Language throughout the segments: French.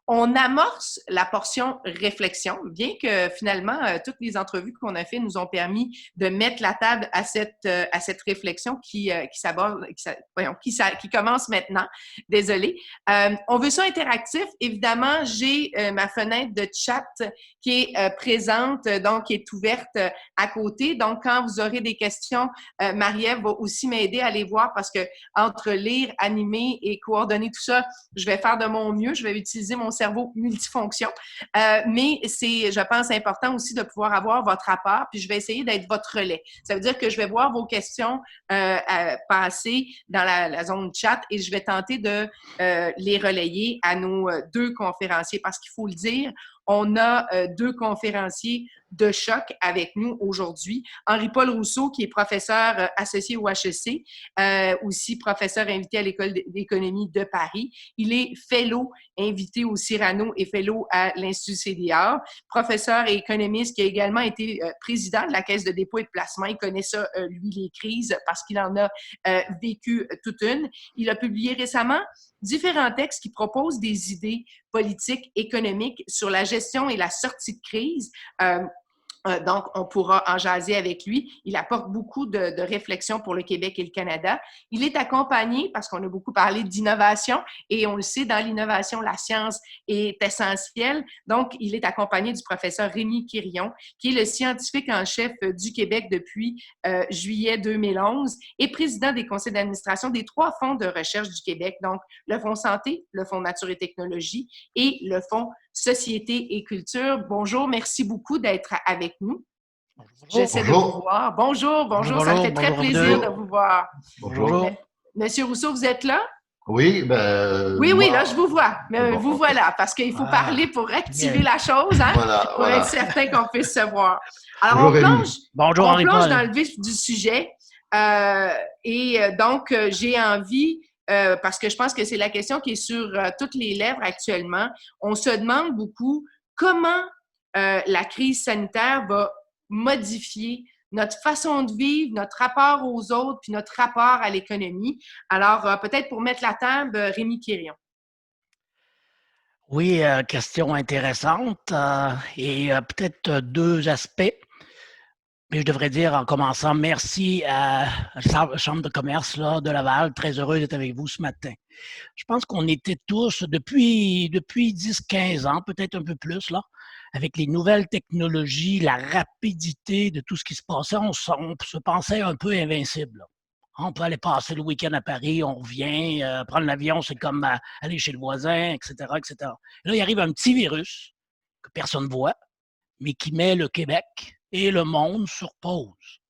On amorce la portion réflexion, bien que finalement, toutes les entrevues qu'on a fait nous ont permis de mettre la table à cette réflexion qui s'aborde, qui commence maintenant. Désolée. On veut ça interactif. Évidemment, j'ai ma fenêtre de chat qui est présente, donc qui est ouverte à côté. Donc, quand vous aurez des questions, Marie-Ève va aussi m'aider à les voir parce que entre lire, animer et coordonner tout ça, je vais faire de mon mieux. Je vais utiliser mon cerveau multifonction. Mais c'est, je pense, important aussi de pouvoir avoir votre apport, puis je vais essayer d'être votre relais. Ça veut dire que je vais voir vos questions passer dans la zone chat et je vais tenter de les relayer à nos deux conférenciers parce qu'il faut le dire, on a deux conférenciers de choc avec nous aujourd'hui. Henri-Paul Rousseau, qui est professeur associé au HEC, aussi professeur invité à l'École d'économie de Paris. Il est fellow invité au Cyrano et fellow à l'Institut CDA, professeur et économiste qui a également été président de la Caisse de dépôt et de placement. Il connaît ça, lui, les crises, parce qu'il en a vécu toute une. Il a publié récemment différents textes qui proposent des idées politiques, économiques sur la gestion et la sortie de crise. Donc, on pourra en jaser avec lui. Il apporte beaucoup de réflexions pour le Québec et le Canada. Il est accompagné, parce qu'on a beaucoup parlé d'innovation, et on le sait, dans l'innovation, la science est essentielle. Donc, il est accompagné du professeur Rémi Quirion, qui est le scientifique en chef du Québec depuis juillet 2011 et président des conseils d'administration des 3 fonds de recherche du Québec, donc le Fonds santé, le Fonds nature et technologie et le Fonds Société et culture. Bonjour, merci beaucoup d'être avec nous. J'essaie de vous voir. Bonjour, ça me fait très plaisir de vous voir. Bonjour. Monsieur Rousseau, vous êtes là? Oui, oui, là, je vous vois. Vous voilà, parce qu'il faut parler pour activer la chose, hein, pour être certain qu'on puisse se voir. Alors, on plonge dans le vif du sujet. Donc, j'ai envie, parce que je pense que c'est la question qui est sur toutes les lèvres actuellement, on se demande beaucoup comment la crise sanitaire va modifier notre façon de vivre, notre rapport aux autres, puis notre rapport à l'économie. Alors, peut-être pour mettre la table, Rémi Quirion. Oui, question intéressante et peut-être 2 aspects. Mais je devrais dire en commençant, merci à la Chambre de commerce là, de Laval. Très heureux d'être avec vous ce matin. Je pense qu'on était tous, depuis 10-15 ans, peut-être un peu plus, là, avec les nouvelles technologies, la rapidité de tout ce qui se passait, on se pensait un peu invincible. Là. On peut aller passer le week-end à Paris, on revient, prendre l'avion, c'est comme aller chez le voisin, etc., etc. Là, il arrive un petit virus que personne ne voit, mais qui met le Québec et le monde sur pause.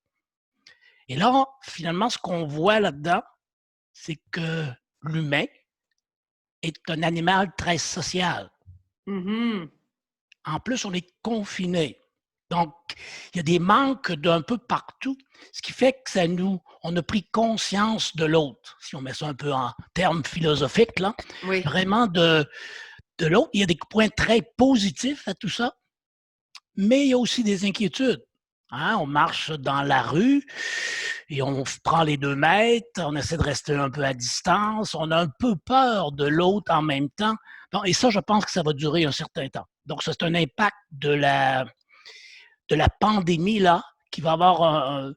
Et là, finalement, ce qu'on voit là-dedans, c'est que l'humain est un animal très social. Mm-hmm. En plus, on est confiné. Donc, il y a des manques d'un peu partout, ce qui fait que on a pris conscience de l'autre, si on met ça un peu en termes philosophiques, là, oui. Vraiment de l'autre. Il y a des points très positifs à tout ça, mais il y a aussi des inquiétudes. Hein? On marche dans la rue et on prend les 2 mètres, on essaie de rester un peu à distance, on a un peu peur de l'autre en même temps. Bon, et ça, je pense que ça va durer un certain temps. Donc, ça, c'est un impact de la pandémie, là, qui va avoir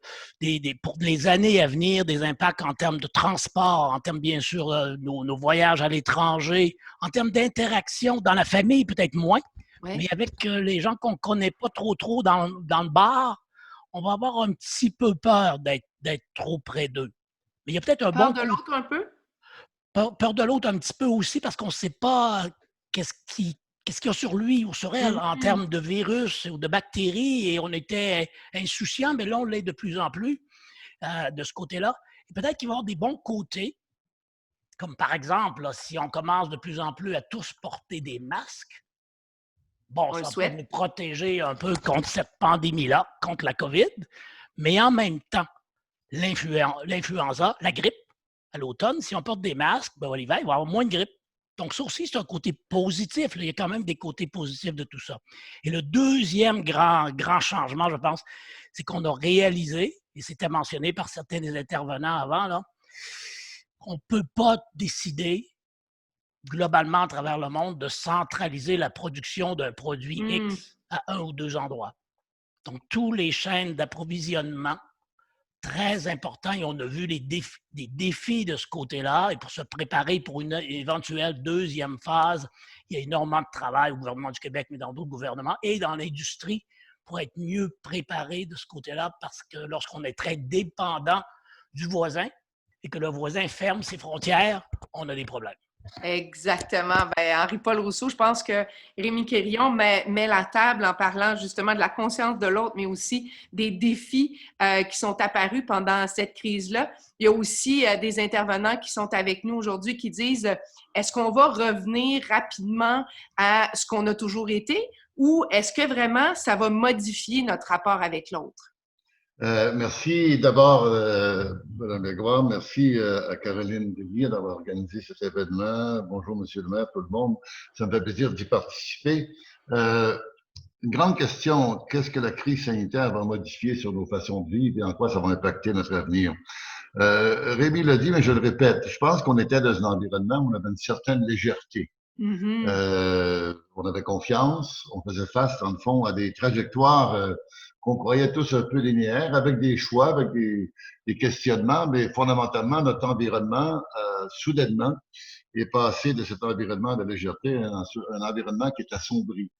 pour les années à venir des impacts en termes de transport, en termes, bien sûr, nos voyages à l'étranger, en termes d'interaction dans la famille, peut-être moins, mais avec les gens qu'on ne connaît pas trop dans le bar, on va avoir un petit peu peur d'être trop près d'eux. Mais il y a peut-être un peur de l'autre un peu? Peur de l'autre un petit peu aussi, parce qu'on ne sait pas qu'est-ce qu'il y a sur lui ou sur elle en termes de virus ou de bactéries, et on était insouciants, mais là, on l'est de plus en plus de ce côté-là. Et peut-être qu'il va y avoir des bons côtés, comme par exemple, là, si on commence de plus en plus à tous porter des masques, bon, ça peut nous protéger un peu contre cette pandémie-là, contre la COVID, mais en même temps, l'influenza, la grippe, à l'automne, si on porte des masques, ben, l'hiver, il va y avoir moins de grippe. Donc, ça aussi, c'est un côté positif. Là. Il y a quand même des côtés positifs de tout ça. Et le deuxième grand changement, je pense, c'est qu'on a réalisé, et c'était mentionné par certains des intervenants avant, là, qu'on ne peut pas décider globalement à travers le monde de centraliser la production d'un produit X à un ou deux endroits. Donc, tous les chaînes d'approvisionnement, très importants, et on a vu des défis de ce côté-là, et pour se préparer pour une éventuelle deuxième phase, il y a énormément de travail au gouvernement du Québec, mais dans d'autres gouvernements, et dans l'industrie, pour être mieux préparé de ce côté-là, parce que lorsqu'on est très dépendant du voisin, et que le voisin ferme ses frontières, on a des problèmes. Exactement. Ben, Henri-Paul Rousseau, je pense que Rémi Quirion met la table en parlant justement de la conscience de l'autre, mais aussi des défis qui sont apparus pendant cette crise-là. Il y a aussi des intervenants qui sont avec nous aujourd'hui qui disent est-ce qu'on va revenir rapidement à ce qu'on a toujours été ou est-ce que vraiment ça va modifier notre rapport avec l'autre? Merci d'abord, Mme Legloire. Merci à Caroline Deguy d'avoir organisé cet événement. Bonjour, Monsieur le maire, tout le monde. Ça me fait plaisir d'y participer. Une grande question, qu'est-ce que la crise sanitaire va modifier sur nos façons de vivre et en quoi ça va impacter notre avenir? Rémi l'a dit, mais je le répète, je pense qu'on était dans un environnement où on avait une certaine légèreté. On avait confiance, on faisait face, dans le fond, à des trajectoires qu'on croyait tous un peu linéaires, avec des choix, avec des questionnements, mais fondamentalement, notre environnement, soudainement, est passé de cet environnement de légèreté à un environnement qui est assombri.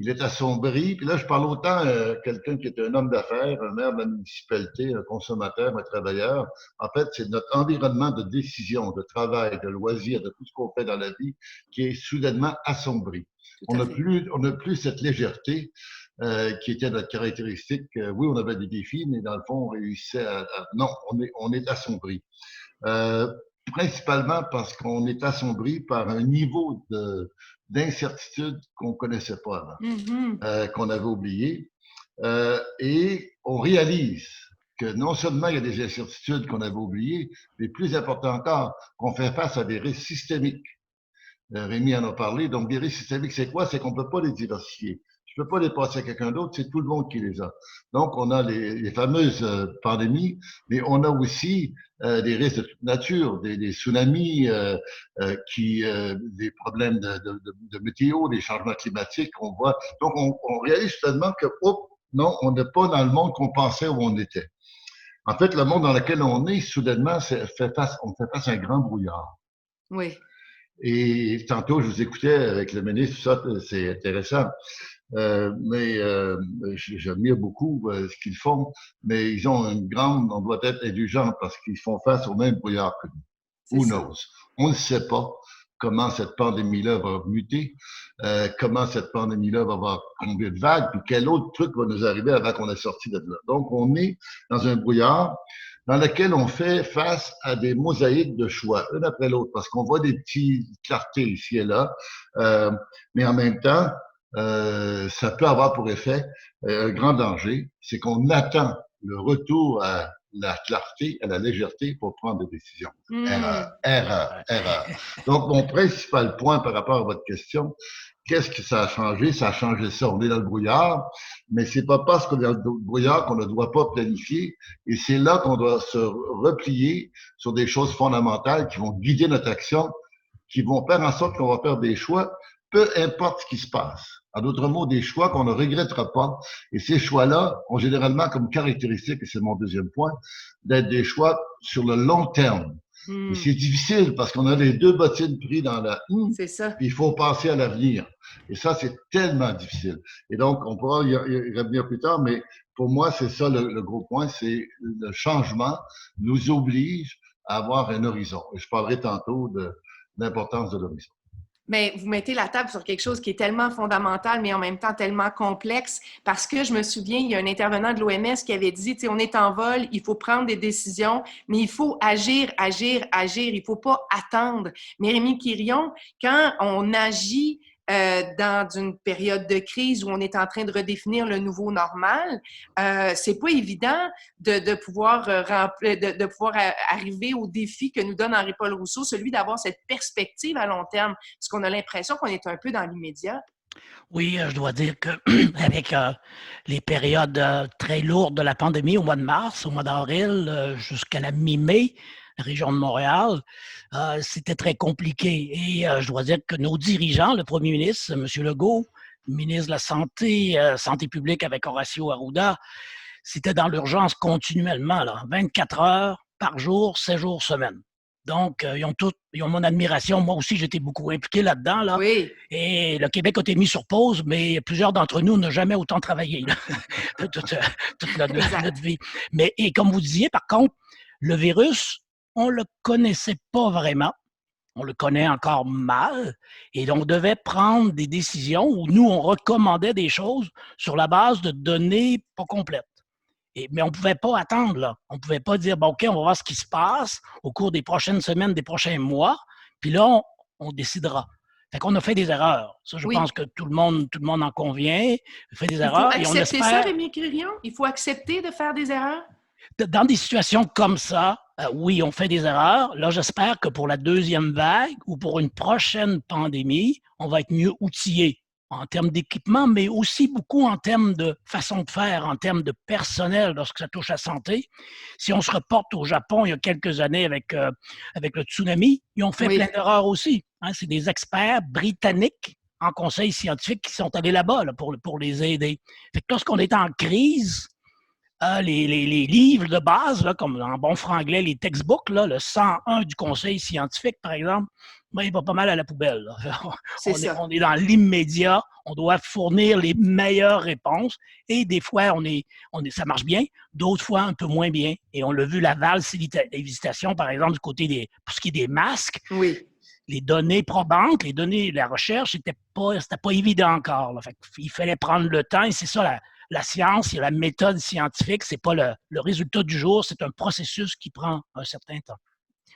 Il est assombri, puis là, je parle autant quelqu'un qui est un homme d'affaires, un maire de la municipalité, un consommateur, un travailleur. En fait, c'est notre environnement de décision, de travail, de loisirs, de tout ce qu'on fait dans la vie qui est soudainement assombri. On n'a plus cette légèreté qui était notre caractéristique. Oui, on avait des défis, mais dans le fond, on réussissait non, on est assombri. Principalement parce qu'on est assombri par un niveau d'incertitude qu'on connaissait pas avant, qu'on avait oublié. Et on réalise que non seulement il y a des incertitudes qu'on avait oubliées, mais plus important encore, qu'on fait face à des risques systémiques. Rémi en a parlé. Donc, des risques systémiques, c'est quoi? C'est qu'on ne peut pas les diversifier. Je ne peux pas les passer à quelqu'un d'autre, c'est tout le monde qui les a. Donc, on a les fameuses pandémies, mais on a aussi des risques de toute nature, des tsunamis, des problèmes de météo, des changements climatiques qu'on voit. Donc, on réalise soudainement que, non, on n'est pas dans le monde qu'on pensait où on était. En fait, le monde dans lequel on est, soudainement, on fait face à un grand brouillard. Oui. Et tantôt, je vous écoutais avec le ministre, tout ça, c'est intéressant. Mais j'admire beaucoup ce qu'ils font, mais ils ont on doit être indulgent parce qu'ils font face au même brouillard que nous. Who knows? On ne sait pas comment cette pandémie-là va muter, comment cette pandémie-là va avoir combien de vagues, puis quel autre truc va nous arriver avant qu'on ait sorti de là. Donc, on est dans un brouillard dans lequel on fait face à des mosaïques de choix, une après l'autre, parce qu'on voit des petites clartés ici et là, mais en même temps, ça peut avoir pour effet un grand danger, c'est qu'on attend le retour à la clarté, à la légèreté pour prendre des décisions. Erreur. Donc, mon principal point par rapport à votre question, qu'est-ce que ça a changé? Ça a changé ça. On est dans le brouillard, mais c'est pas parce qu'on est dans le brouillard qu'on ne doit pas planifier. Et c'est là qu'on doit se replier sur des choses fondamentales qui vont guider notre action, qui vont faire en sorte qu'on va faire des choix, peu importe ce qui se passe. En d'autres mots, des choix qu'on ne regrettera pas. Et ces choix-là ont généralement comme caractéristique, et c'est mon deuxième point, d'être des choix sur le long terme. Et c'est difficile parce qu'on a les deux bottines prises dans la c'est ça. Puis il faut penser à l'avenir. Et ça, c'est tellement difficile. Et donc, on pourra y revenir plus tard, mais pour moi, c'est ça le gros point, c'est le changement nous oblige à avoir un horizon. Et je parlerai tantôt de l'importance de l'horizon. Mais vous mettez la table sur quelque chose qui est tellement fondamental, mais en même temps tellement complexe, parce que je me souviens, il y a un intervenant de l'OMS qui avait dit, tu sais, on est en vol, il faut prendre des décisions, mais il faut agir, il ne faut pas attendre. Mais Rémi Quirion, quand on agit dans une période de crise où on est en train de redéfinir le nouveau normal, c'est pas évident de pouvoir arriver au défi que nous donne Henri-Paul Rousseau, celui d'avoir cette perspective à long terme, parce qu'on a l'impression qu'on est un peu dans l'immédiat. Oui, je dois dire qu'avec les périodes très lourdes de la pandémie au mois de mars, au mois d'avril, jusqu'à la mi-mai, la région de Montréal, c'était très compliqué. Et je dois dire que nos dirigeants, le premier ministre, M. Legault, le ministre de la Santé, Santé publique avec Horacio Arruda, c'était dans l'urgence continuellement, là, 24 heures par jour, 7 jours semaine. Donc, ils ont mon admiration. Moi aussi, j'étais beaucoup impliqué là-dedans. Là. Oui. Et le Québec a été mis sur pause, mais plusieurs d'entre nous n'ont jamais autant travaillé toute notre vie. Mais, et comme vous disiez, par contre, le virus, on ne le connaissait pas vraiment. On le connaît encore mal. Et on devait prendre des décisions où nous, on recommandait des choses sur la base de données pas complètes. Mais on ne pouvait pas attendre, là. On ne pouvait pas dire, bon, OK, on va voir ce qui se passe au cours des prochaines semaines, des prochains mois, puis là, on décidera. Fait qu'on a fait des erreurs. Ça, je pense que tout le monde en convient. On fait des erreurs. Il faut accepter ça, Rémi Quirion? Il faut accepter de faire des erreurs? Dans des situations comme ça, oui, on fait des erreurs. Là, j'espère que pour la deuxième vague ou pour une prochaine pandémie, on va être mieux outillés en termes d'équipement, mais aussi beaucoup en termes de façon de faire, en termes de personnel lorsque ça touche à la santé. Si on se reporte au Japon il y a quelques années avec le tsunami, ils ont fait plein d'erreurs aussi. Hein, c'est des experts britanniques en conseil scientifique qui sont allés là-bas là, pour les aider. Fait que lorsqu'on est en crise, les livres de base, là, comme en bon franglais, les textbooks, là, le 101 du conseil scientifique, par exemple, ben, il va pas mal à la poubelle. On est dans l'immédiat, on doit fournir les meilleures réponses et des fois, ça marche bien, d'autres fois un peu moins bien. Et on l'a vu, la valse hésitation, par exemple, du côté pour ce qui est des masques. Oui. Les données probantes, les données de la recherche, c'était pas évident encore. Là. Fait il fallait prendre le temps et c'est ça la science et la méthode scientifique, c'est pas le résultat du jour, c'est un processus qui prend un certain temps.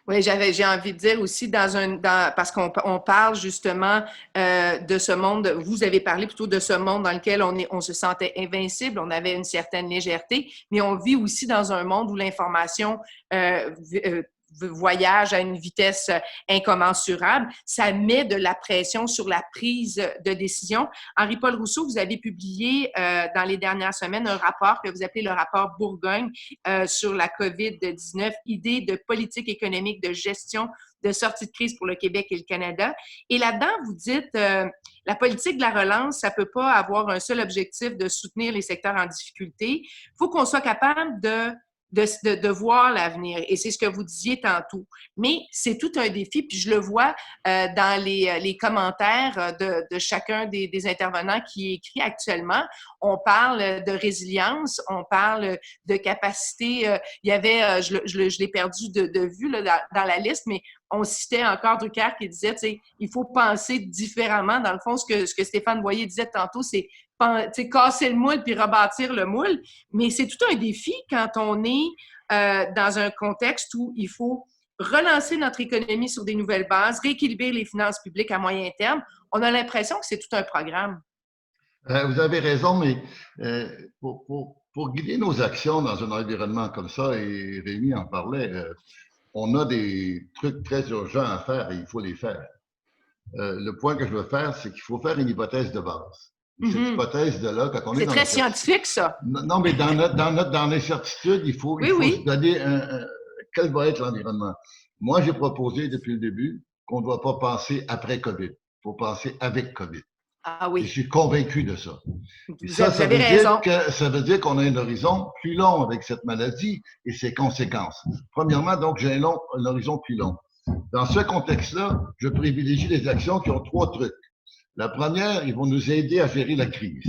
Oui, j'ai envie de dire aussi parce qu'on parle justement de ce monde. Vous avez parlé plutôt de ce monde dans lequel on se sentait invincible, on avait une certaine légèreté, mais on vit aussi dans un monde où l'information voyage à une vitesse incommensurable, ça met de la pression sur la prise de décision. Henri-Paul Rousseau, vous avez publié dans les dernières semaines un rapport que vous appelez le rapport Bourgogne sur la COVID-19, idées de politique économique, de gestion, de sortie de crise pour le Québec et le Canada. Et là-dedans, vous dites la politique de la relance, ça peut pas avoir un seul objectif de soutenir les secteurs en difficulté. Il faut qu'on soit capable de voir l'avenir. Et c'est ce que vous disiez tantôt. Mais c'est tout un défi, puis je le vois dans les commentaires de chacun des intervenants qui écrit actuellement. On parle de résilience, on parle de capacité. Il y avait, je l'ai perdu de vue là, dans la liste, mais on citait encore Drucker qui disait, tu sais, il faut penser différemment. Dans le fond, ce que Stéphane Boyer disait tantôt, c'est casser le moule puis rebâtir le moule. Mais c'est tout un défi quand on est dans un contexte où il faut relancer notre économie sur des nouvelles bases, rééquilibrer les finances publiques à moyen terme. On a l'impression que c'est tout un programme. Vous avez raison, mais pour guider nos actions dans un environnement comme ça, et Rémi en parlait, on a des trucs très urgents à faire et il faut les faire. Le point que je veux faire, c'est qu'il faut faire une hypothèse de base. Cette hypothèse de là, quand on est dans très scientifique, ça. Non, mais dans l'incertitude, il faut se donner quel va être l'environnement. Moi, j'ai proposé depuis le début qu'on ne doit pas penser après COVID. Il faut penser avec COVID. Ah oui. Je suis convaincu de ça. Vous avez raison. Ça veut dire qu'on a un horizon plus long avec cette maladie et ses conséquences. Premièrement, donc, j'ai un horizon plus long. Dans ce contexte-là, je privilégie les actions qui ont 3 trucs. La première, ils vont nous aider à gérer la crise.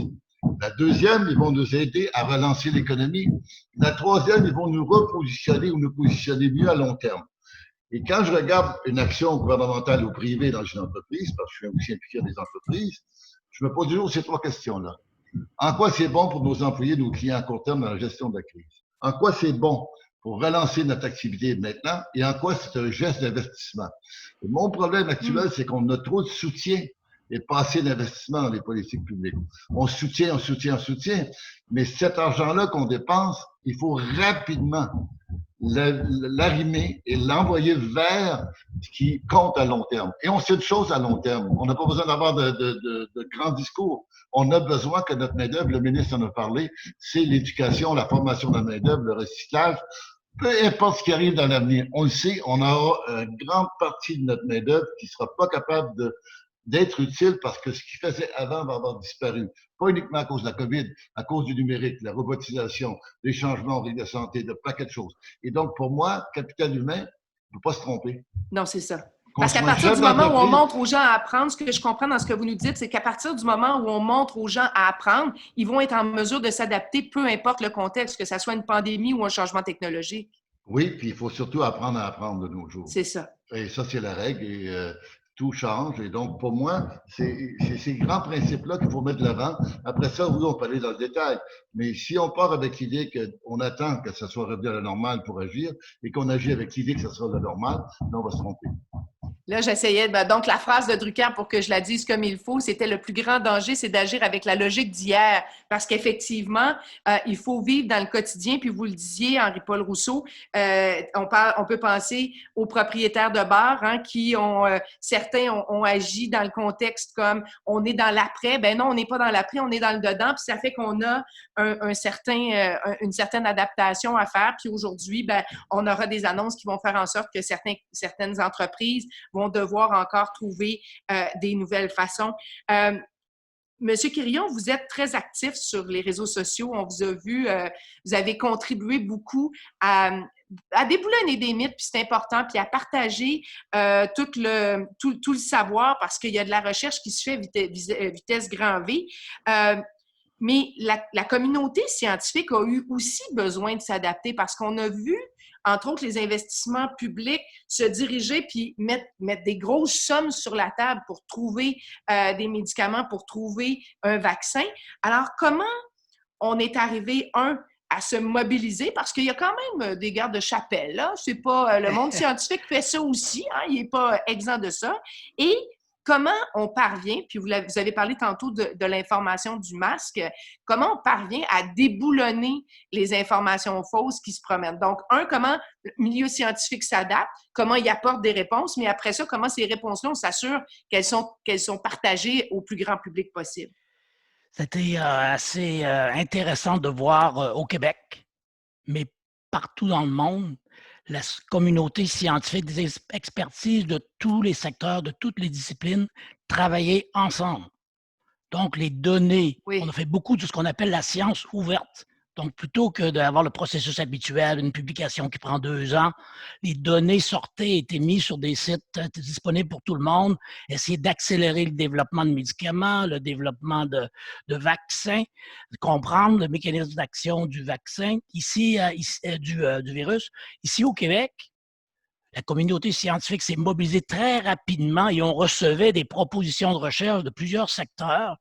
La deuxième, ils vont nous aider à relancer l'économie. La troisième, ils vont nous repositionner ou nous positionner mieux à long terme. Et quand je regarde une action gouvernementale ou privée dans une entreprise, parce que je suis aussi impliqué dans des entreprises, je me pose toujours ces 3 questions-là. En quoi c'est bon pour nos employés, nos clients à court terme dans la gestion de la crise? En quoi c'est bon pour relancer notre activité maintenant? Et en quoi c'est un geste d'investissement? Et mon problème actuel, c'est qu'on a trop de soutien et pas assez d'investissement dans les politiques publiques. On soutient, mais cet argent-là qu'on dépense, il faut rapidement l'arrimer et l'envoyer vers ce qui compte à long terme. Et on sait de choses à long terme. On n'a pas besoin d'avoir de grands discours. On a besoin que notre main-d'œuvre, le ministre en a parlé, c'est l'éducation, la formation de la main-d'œuvre, le recyclage. peu importe ce qui arrive dans l'avenir, on le sait, on aura une grande partie de notre main-d'œuvre qui ne sera pas capable d'être utile parce que ce qui faisait avant va avoir disparu. Pas uniquement à cause de la COVID, à cause du numérique, la robotisation, les changements au rythme de santé, de paquet de choses. Et donc, pour moi, capital humain, ne peut pas se tromper. Non, c'est ça. Qu'on Parce qu'à soit un partir chef du moment où on d'entreprise, montre aux gens à apprendre, ce que je comprends dans ce que vous nous dites, c'est qu'à partir du moment où on montre aux gens à apprendre, ils vont être en mesure de s'adapter, peu importe le contexte, que ce soit une pandémie ou un changement technologique. oui, puis il faut surtout apprendre à apprendre de nos jours. C'est ça. Et ça, c'est la règle et tout change. Et donc, pour moi, c'est ces grands principes-là qu'il faut mettre de l'avant. Après ça, oui, on peut aller dans le détail. Mais si on part avec l'idée qu'on attend que ça soit revenu à la normale pour agir et qu'on agit avec l'idée que ça sera la normale, là, on va se tromper. Là, j'essayais. Donc, la phrase de Drucker, pour que je la dise comme il faut, c'était le plus grand danger, c'est d'agir avec la logique d'hier. Parce qu'effectivement, il faut vivre dans le quotidien. Puis vous le disiez, Henri-Paul Rousseau, on peut penser aux propriétaires de bars qui certains ont agi dans le contexte comme on est dans l'après. Ben non, on n'est pas dans l'après, on est dans le dedans. Puis ça fait qu'on a une certaine adaptation à faire. Puis aujourd'hui, ben, on aura des annonces qui vont faire en sorte que certaines entreprises vont devoir encore trouver des nouvelles façons. Monsieur Quirion, vous êtes très actif sur les réseaux sociaux. On vous a vu, vous avez contribué beaucoup à déboulonner des mythes, puis c'est important, puis à partager tout le savoir parce qu'il y a de la recherche qui se fait vitesse grand V. Mais la communauté scientifique a eu aussi besoin de s'adapter parce qu'on a vu, entre autres, les investissements publics se diriger puis mettre des grosses sommes sur la table pour trouver des médicaments, pour trouver un vaccin. Alors, comment on est arrivé, à se mobiliser? Parce qu'il y a quand même des gardes de chapelle, là. C'est pas, le monde scientifique fait ça aussi, il n'est pas exempt de ça. Et comment on parvient, puis vous avez parlé tantôt de l'information du masque, comment on parvient à déboulonner les informations fausses qui se promènent? Donc, comment le milieu scientifique s'adapte, comment il apporte des réponses, mais après ça, comment ces réponses-là, on s'assure qu'elles sont partagées au plus grand public possible? C'était assez intéressant de voir au Québec, mais partout dans le monde, la communauté scientifique, des expertises de tous les secteurs, de toutes les disciplines, travailler ensemble. Donc, les données, on a fait beaucoup de ce qu'on appelle la science ouverte. Donc, plutôt que d'avoir le processus habituel, une publication qui prend 2 ans, les données sortaient, étaient mises sur des sites disponibles pour tout le monde, essayer d'accélérer le développement de médicaments, le développement de vaccins, comprendre le mécanisme d'action du vaccin, du virus. Ici au Québec, la communauté scientifique s'est mobilisée très rapidement et on recevait des propositions de recherche de plusieurs secteurs.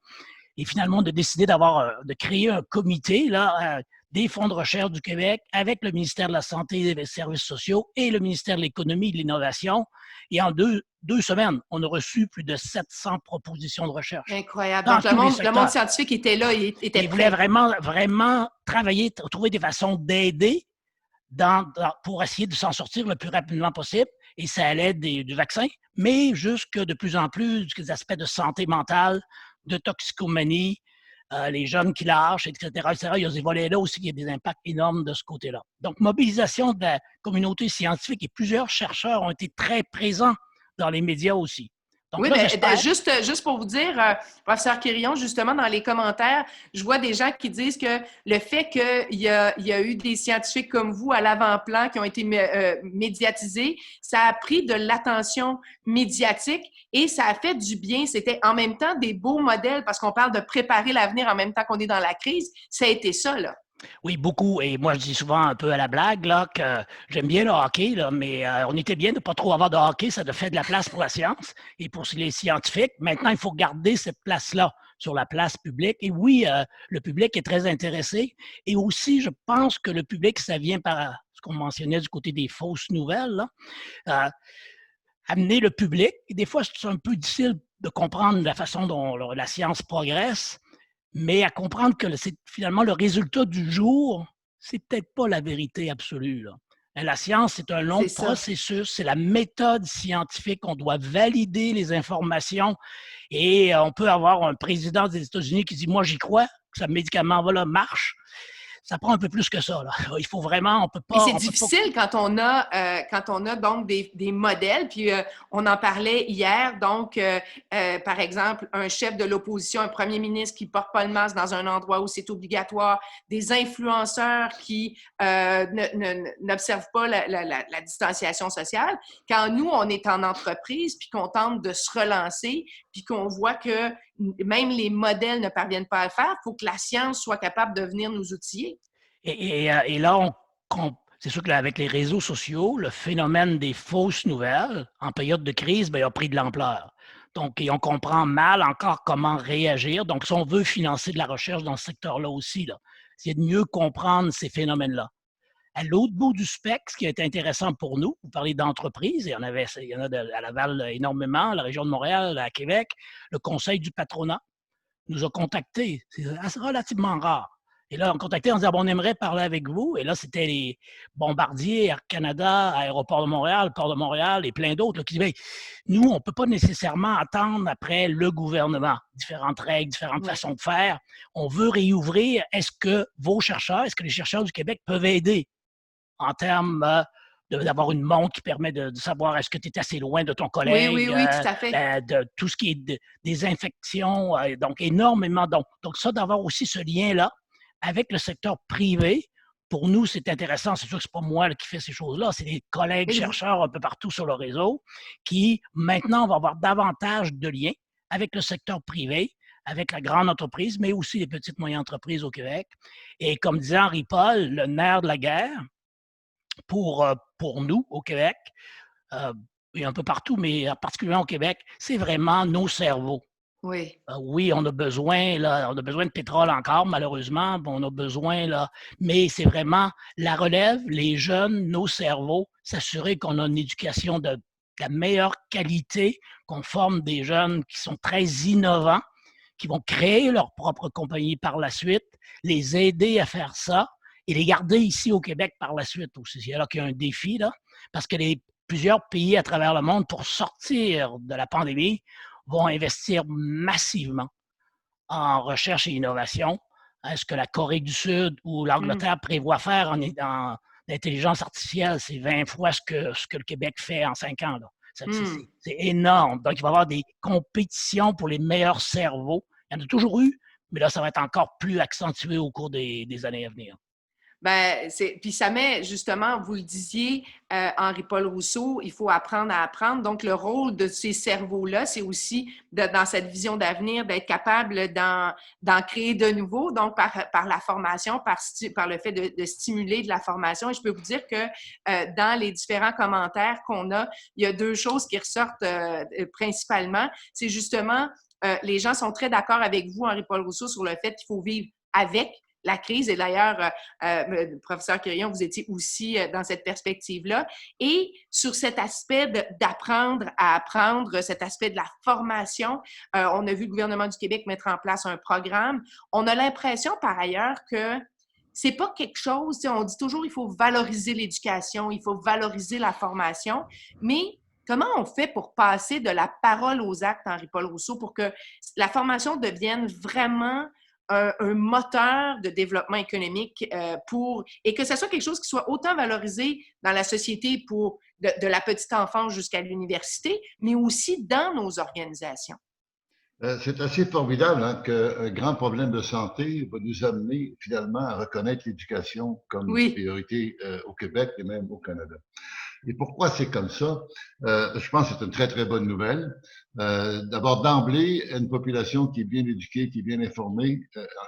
Et finalement, on a décidé de créer un comité des fonds de recherche du Québec avec le ministère de la Santé et des Services sociaux et le ministère de l'Économie et de l'Innovation. Et en deux semaines, on a reçu plus de 700 propositions de recherche. Incroyable. Donc, le monde scientifique était là, il était prêt. Il voulait vraiment travailler, trouver des façons d'aider pour essayer de s'en sortir le plus rapidement possible. Et ça allait du vaccin, mais jusque de plus en plus des aspects de santé mentale, de toxicomanie, les jeunes qui lâchent, etc., etc. Il y a des volets-là aussi, il y a des impacts énormes de ce côté-là. Donc, mobilisation de la communauté scientifique et plusieurs chercheurs ont été très présents dans les médias aussi. Donc, oui, là, juste pour vous dire, professeur Quirion, justement, dans les commentaires, je vois des gens qui disent que le fait qu'il y a eu des scientifiques comme vous à l'avant-plan qui ont été médiatisés, ça a pris de l'attention médiatique et ça a fait du bien. C'était en même temps des beaux modèles parce qu'on parle de préparer l'avenir en même temps qu'on est dans la crise. Ça a été ça, là. Oui, beaucoup. Et moi, je dis souvent un peu à la blague que j'aime bien le hockey, mais on était bien de ne pas trop avoir de hockey. Ça fait de la place pour la science et pour les scientifiques. Maintenant, il faut garder cette place-là sur la place publique. Et oui, le public est très intéressé. Et aussi, je pense que le public, ça vient par ce qu'on mentionnait du côté des fausses nouvelles. Amener le public. Et des fois, c'est un peu difficile de comprendre la façon dont la science progresse. Mais à comprendre que c'est finalement le résultat du jour, c'est peut-être pas la vérité absolue. La science, c'est un long processus, c'est la méthode scientifique. On doit valider les informations et on peut avoir un président des États-Unis qui dit « Moi, j'y crois, que ce médicament-là marche ». ça prend un peu plus que ça. Là. Il faut vraiment, on peut Et pas. c'est difficile quand on a donc des modèles. Puis on en parlait hier. Donc, par exemple, un chef de l'opposition, un premier ministre qui porte pas le masque dans un endroit où c'est obligatoire, des influenceurs qui n'observent pas la distanciation sociale. Quand nous, on est en entreprise, puis qu'on tente de se relancer, puis qu'on voit que même les modèles ne parviennent pas à le faire, il faut que la science soit capable de venir nous outiller. Et là, c'est sûr qu'avec les réseaux sociaux, le phénomène des fausses nouvelles en période de crise, bien, a pris de l'ampleur. Donc, et on comprend mal encore comment réagir. Donc, si on veut financer de la recherche dans ce secteur-là aussi, là, c'est de mieux comprendre ces phénomènes-là. À l'autre bout du spectre, ce qui est intéressant pour nous, vous parlez d'entreprises, il y en a à Laval énormément, la région de Montréal, à Québec, le Conseil du patronat nous a contactés. C'est relativement rare. Et là, on contactait en disant, on aimerait parler avec vous. Et là, c'était les Bombardier, Air Canada, Aéroport de Montréal, Port de Montréal et plein d'autres qui disaient, nous, on ne peut pas nécessairement attendre après le gouvernement. Différentes règles, différentes façons de faire. On veut réouvrir. Est-ce que les chercheurs du Québec peuvent aider en termes d'avoir une montre qui permet de savoir est-ce que tu es assez loin de ton collègue, oui, tout à fait. de tout ce qui est des infections, donc énormément. Donc ça, d'avoir aussi ce lien-là avec le secteur privé, pour nous, c'est intéressant. C'est sûr que ce n'est pas moi qui fais ces choses-là, c'est des collègues chercheurs un peu partout sur le réseau qui, maintenant, vont avoir davantage de liens avec le secteur privé, avec la grande entreprise, mais aussi les petites et moyennes entreprises au Québec. Et comme disait Henri Paul, le nerf de la guerre, pour nous, au Québec, et un peu partout, mais particulièrement au Québec, c'est vraiment nos cerveaux. Oui. Oui, on a besoin de pétrole encore, malheureusement, on a besoin, là, mais c'est vraiment la relève, les jeunes, nos cerveaux, s'assurer qu'on a une éducation de la meilleure qualité, qu'on forme des jeunes qui sont très innovants, qui vont créer leur propre compagnie par la suite, les aider à faire ça, et les garder ici au Québec par la suite aussi. C'est là qu'il y a un défi, là, parce que plusieurs pays à travers le monde, pour sortir de la pandémie, vont investir massivement en recherche et innovation. Ce que la Corée du Sud ou l'Angleterre prévoit faire en intelligence artificielle, c'est 20 fois ce que le Québec fait en 5 ans. Là. C'est énorme. Donc, il va y avoir des compétitions pour les meilleurs cerveaux. Il y en a toujours eu, mais là, ça va être encore plus accentué au cours des années à venir. Ben, puis ça met justement, vous le disiez, Henri-Paul Rousseau, il faut apprendre à apprendre. Donc, le rôle de ces cerveaux-là, c'est aussi, dans cette vision d'avenir, d'être capable d'en créer de nouveaux, donc par la formation, par le fait de stimuler de la formation. Et je peux vous dire que dans les différents commentaires qu'on a, il y a deux choses qui ressortent principalement. C'est justement, les gens sont très d'accord avec vous, Henri-Paul Rousseau, sur le fait qu'il faut vivre avec la crise. Et d'ailleurs, professeur Quirion, vous étiez aussi dans cette perspective-là. Et sur cet aspect d'apprendre à apprendre, cet aspect de la formation, on a vu le gouvernement du Québec mettre en place un programme. On a l'impression, par ailleurs, que c'est pas quelque chose, on dit toujours il faut valoriser l'éducation, il faut valoriser la formation, mais comment on fait pour passer de la parole aux actes, Henri-Paul Rousseau, pour que la formation devienne vraiment un moteur de développement économique et que ce soit quelque chose qui soit autant valorisé dans la société pour de la petite enfance jusqu'à l'université, mais aussi dans nos organisations? C'est assez formidable hein, qu'un grand problème de santé va nous amener finalement à reconnaître l'éducation comme une priorité au Québec et même au Canada. Et pourquoi c'est comme ça? Je pense que c'est une très, très bonne nouvelle. D'abord, d'emblée, une population qui est bien éduquée, qui est bien informée,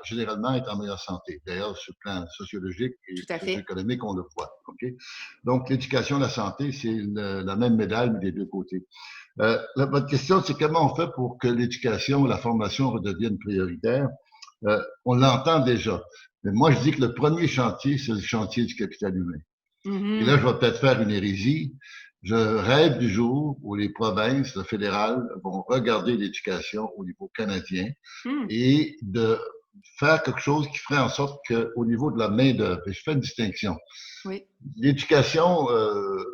généralement est en meilleure santé. D'ailleurs, sur le plan sociologique et économique, on le voit. Okay? Donc, l'éducation et la santé, c'est la même médaille, mais des deux côtés. Votre question, c'est comment on fait pour que l'éducation et la formation redeviennent prioritaires? On l'entend déjà. Mais moi, je dis que le premier chantier, c'est le chantier du capital humain. Et là, je vais peut-être faire une hérésie. Je rêve du jour où les provinces, le fédéral, vont regarder l'éducation au niveau canadien et de faire quelque chose qui ferait en sorte qu'au niveau de la main-d'œuvre, et je fais une distinction. Oui. L'éducation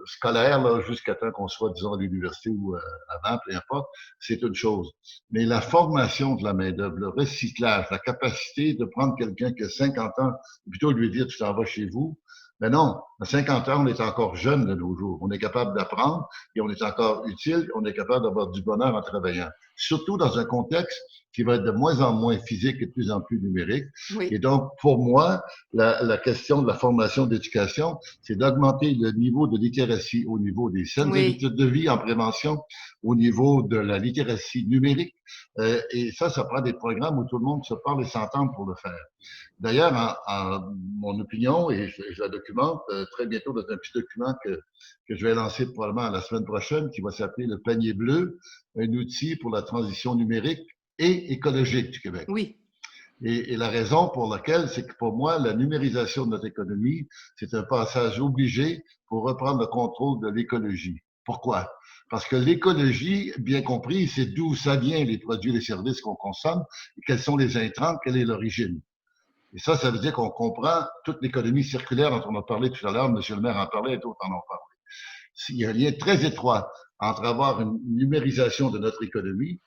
scolaire, là, jusqu'à temps qu'on soit, disons, à l'université ou avant, peu importe, c'est une chose. Mais la formation de la main-d'œuvre, le recyclage, la capacité de prendre quelqu'un qui a 50 ans, plutôt de lui dire tu t'en vas chez vous. Mais non, à 50 ans, on est encore jeune de nos jours. On est capable d'apprendre et on est encore utile. On est capable d'avoir du bonheur en travaillant. Surtout dans un contexte qui va être de moins en moins physique et de plus en plus numérique. Oui. Et donc, pour moi, la question de la formation d'éducation, c'est d'augmenter le niveau de littératie au niveau des saines habitudes de vie en prévention, au niveau de la littératie numérique. Et ça prend des programmes où tout le monde se parle et s'entend pour le faire. D'ailleurs, en mon opinion, et je la documente très bientôt dans un petit document que je vais lancer probablement la semaine prochaine, qui va s'appeler le panier bleu, un outil pour la transition numérique et écologique du Québec. Oui. Et la raison pour laquelle, c'est que pour moi, la numérisation de notre économie, c'est un passage obligé pour reprendre le contrôle de l'écologie. Pourquoi? Parce que l'écologie, bien compris, c'est d'où ça vient, les produits et les services qu'on consomme, et quels sont les intrants, quelle est l'origine. Et ça veut dire qu'on comprend toute l'économie circulaire dont on a parlé tout à l'heure, M. le maire en parlait et d'autres en ont parlé. Il y a un lien très étroit entre avoir une numérisation de notre économie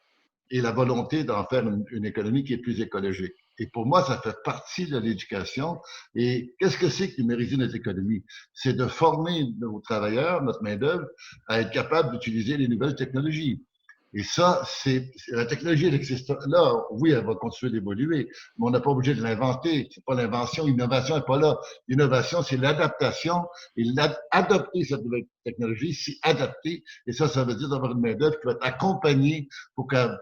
et la volonté d'en faire une économie qui est plus écologique. Et pour moi, ça fait partie de l'éducation. Et qu'est-ce que c'est que numériser notre économie? C'est de former nos travailleurs, notre main-d'œuvre, à être capable d'utiliser les nouvelles technologies. Et ça, la technologie, elle existe là. Oui, elle va continuer d'évoluer, mais on n'a pas obligé de l'inventer. C'est pas l'invention. L'innovation n'est pas là. L'innovation, c'est l'adaptation. Et adopter cette nouvelle technologie, c'est adapter. Et ça veut dire d'avoir une main-d'œuvre qui va être accompagnée pour qu'elle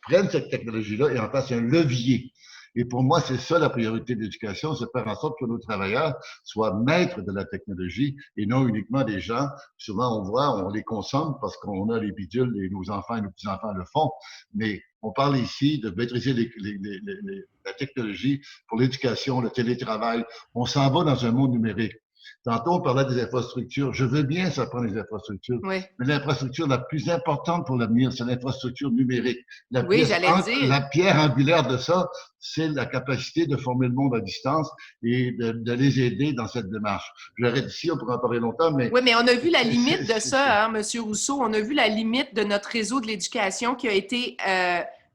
prenne cette technologie-là et en fasse un levier. Et pour moi, c'est ça la priorité de l'éducation, c'est faire en sorte que nos travailleurs soient maîtres de la technologie et non uniquement des gens. Souvent, on voit, on les consomme parce qu'on a les bidules et nos enfants et nos petits-enfants le font. Mais on parle ici de maîtriser la technologie pour l'éducation, le télétravail. On s'en va dans un monde numérique. Tantôt, on parlait des infrastructures. Je veux bien ça prend les infrastructures. Oui. Mais l'infrastructure la plus importante pour l'avenir, c'est l'infrastructure numérique. La pierre angulaire de ça, c'est la capacité de former le monde à distance et de les aider dans cette démarche. Je l'arrête ici, on pourrait en parler longtemps, mais... Oui, mais on a vu la limite de ça, hein, M. Rousseau. On a vu la limite de notre réseau de l'éducation qui a été...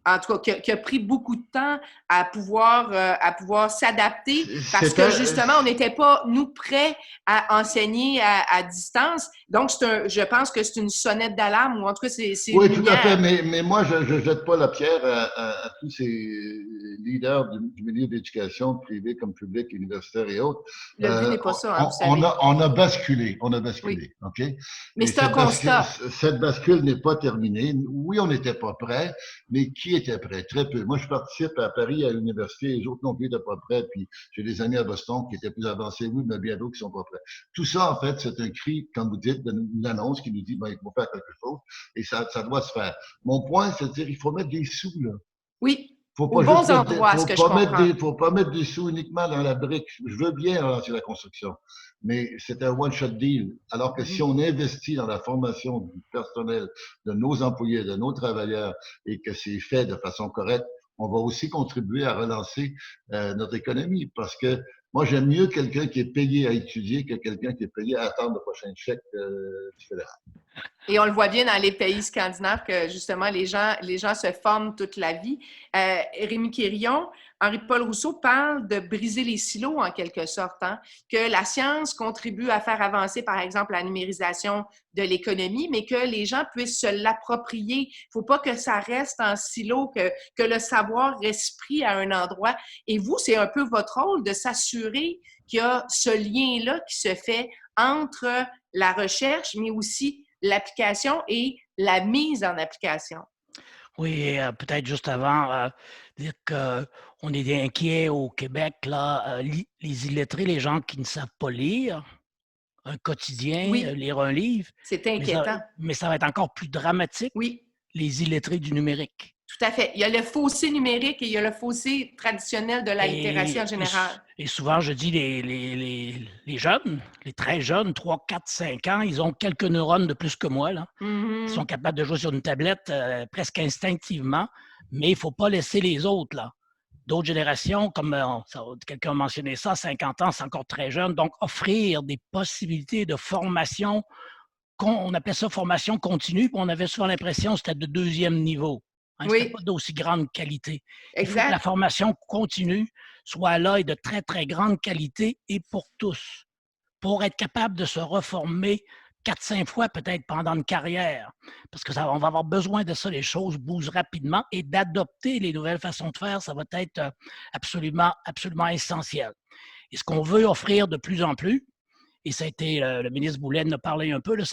en tout cas, qui a pris beaucoup de temps à pouvoir s'adapter parce que justement, on n'était pas, nous, prêts à enseigner à distance. Donc, je pense que c'est une sonnette d'alarme ou en tout cas, c'est oui, tout à fait, mais moi, je ne jette pas la pierre à tous ces leaders du milieu de l'éducation, privé comme public, universitaire et autres. Le but n'est pas ça, hein, on a basculé, oui. OK? Mais c'est un constat. Cette bascule n'est pas terminée. Oui, on n'était pas prêts, mais qui était prêt? Très peu. Moi, je participe à Paris à l'université, les autres non plus n'étaient pas prêts, puis j'ai des amis à Boston qui étaient plus avancés, oui, mais bien d'autres qui sont pas prêts. Tout ça, en fait, c'est un cri, comme vous dites, une annonce qui nous dit, ben, il faut faire quelque chose, et ça doit se faire. Mon point, c'est de dire, il faut mettre des sous, là. Oui. Aux bons endroits, ce que je comprends. Il ne faut pas mettre des sous uniquement dans la brique. Je veux bien relancer la construction, mais c'est un one-shot deal. Alors que si on investit dans la formation du personnel, de nos employés, de nos travailleurs, et que c'est fait de façon correcte, on va aussi contribuer à relancer notre économie. Parce que moi, j'aime mieux quelqu'un qui est payé à étudier que quelqu'un qui est payé à attendre le prochain chèque du fédéral. Et on le voit bien dans les pays scandinaves que, justement, les gens se forment toute la vie. Rémi Quirion, Henri-Paul Rousseau parle de briser les silos, en quelque sorte, hein? Que la science contribue à faire avancer, par exemple, la numérisation de l'économie, mais que les gens puissent se l'approprier. Il ne faut pas que ça reste en silo, que le savoir reste pris à un endroit. Et vous, c'est un peu votre rôle de s'assurer qu'il y a ce lien-là qui se fait entre la recherche, mais aussi l'application et la mise en application. Oui, peut-être juste avant, dire qu'on est inquiet au Québec, là, les illettrés, les gens qui ne savent pas lire un quotidien, lire un livre. C'est inquiétant. Mais ça va être encore plus dramatique, les illettrés du numérique. Tout à fait. Il y a le fossé numérique et il y a le fossé traditionnel de la littératie en général. Et souvent, je dis, les jeunes, les très jeunes, 3, 4, 5 ans, ils ont quelques neurones de plus que moi, là. Ils sont capables de jouer sur une tablette presque instinctivement, mais il ne faut pas laisser les autres, là. d'autres générations, comme quelqu'un a mentionné ça, 50 ans, c'est encore très jeune. Donc, offrir des possibilités de formation, on appelait ça formation continue, puis on avait souvent l'impression que c'était de deuxième niveau. C'était Oui, pas d'aussi grande qualité. Il faut que la exact. formation continue soit là et de très, très grande qualité et pour tous, pour être capable de se reformer 4-5 fois peut-être pendant une carrière. Parce que on va avoir besoin de ça, les choses bougent rapidement et d'adopter les nouvelles façons de faire, ça va être absolument, absolument essentiel. Et ce qu'on veut offrir de plus en plus, et ça a été, le ministre Boulet en a parlé un peu, là,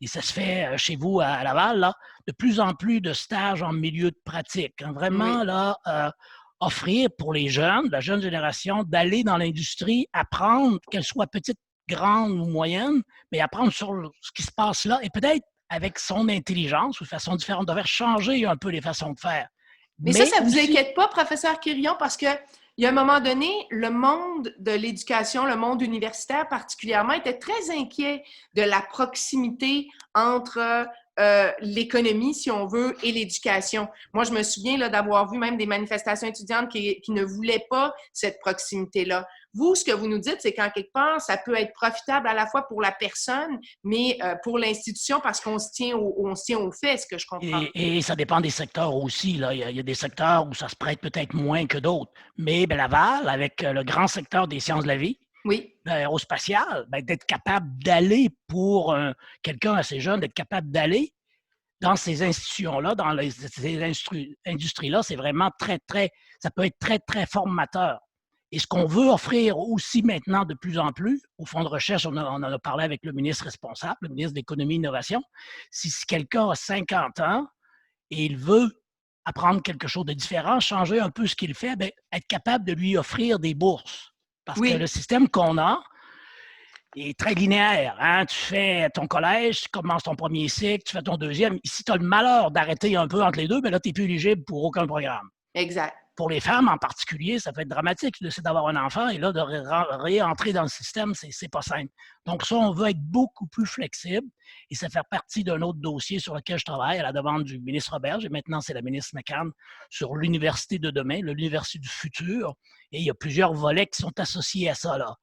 et ça se fait chez vous à Laval, là, de plus en plus de stages en milieu de pratique. Hein, vraiment, Oui. là, offrir pour les jeunes, la jeune génération, d'aller dans l'industrie, apprendre, qu'elle soit petite, grande ou moyenne, mais apprendre sur ce qui se passe là et peut-être avec son intelligence ou de façon différente, de faire changer un peu les façons de faire. Mais ça Mais ne vous aussi, inquiète pas, professeur Quirion, parce que il y a un moment donné, le monde de l'éducation, le monde universitaire particulièrement, était très inquiet de la proximité entre l'économie, si on veut, et l'éducation. Moi, je me souviens là, d'avoir vu même des manifestations étudiantes qui ne voulaient pas cette proximité-là. Vous, ce que vous nous dites, c'est qu'en quelque part, ça peut être profitable à la fois pour la personne, mais pour l'institution, parce qu'on se tient au fait, ce que je comprends. et ça dépend des secteurs aussi. Là. Il y a des secteurs où ça se prête peut-être moins que d'autres. Mais ben, Laval, avec le grand secteur des sciences de la vie, Oui, l'aérospatial, ben, d'être capable d'aller pour quelqu'un assez jeune, d'être capable d'aller dans ces institutions-là, dans ces industries-là, c'est vraiment très, très, ça peut être très, très formateur. Et ce qu'on veut offrir aussi maintenant de plus en plus, au fonds de recherche, on en a parlé avec le ministre responsable, le ministre de l'Économie et de l'Innovation, si quelqu'un a 50 ans et il veut apprendre quelque chose de différent, changer un peu ce qu'il fait, bien, être capable de lui offrir des bourses. Parce que le oui. système qu'on a, est très linéaire. Hein? Tu fais ton collège, tu commences ton premier cycle, tu fais ton deuxième. Si tu as le malheur d'arrêter un peu entre les deux, bien là, tu n'es plus éligible pour aucun programme. Exact. Pour les femmes en particulier, ça peut être dramatique. Tu décides d'avoir un enfant et là, de réentrer dans le système, c'est pas simple. Donc ça, on veut être beaucoup plus flexible et ça fait partie d'un autre dossier sur lequel je travaille à la demande du ministre Roberge et maintenant, c'est la ministre McCann sur l'université de demain, l'université du futur. Et il y a plusieurs volets qui sont associés à ça, là.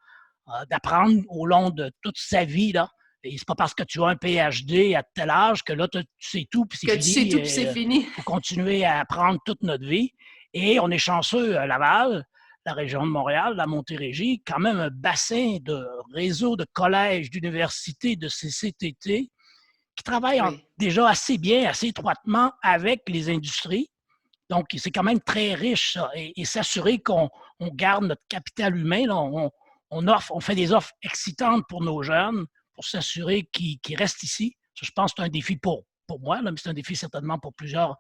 D'apprendre au long de toute sa vie, là. Et c'est pas parce que tu as un PhD à tel âge que là, tu sais tout, puis c'est Que tu sais fini. tout, puis c'est fini. Il faut continuer à apprendre toute notre vie. Et on est chanceux à Laval, la région de Montréal, la Montérégie, quand même un bassin de réseau de collèges, d'universités, de CCTT qui travaillent Oui. déjà assez bien, assez étroitement avec les industries. Donc, c'est quand même très riche, ça. Et s'assurer qu'on garde notre capital humain, là, on fait des offres excitantes pour nos jeunes pour s'assurer qu'ils restent ici. Ça, je pense que c'est un défi pour moi, là, mais c'est un défi certainement pour plusieurs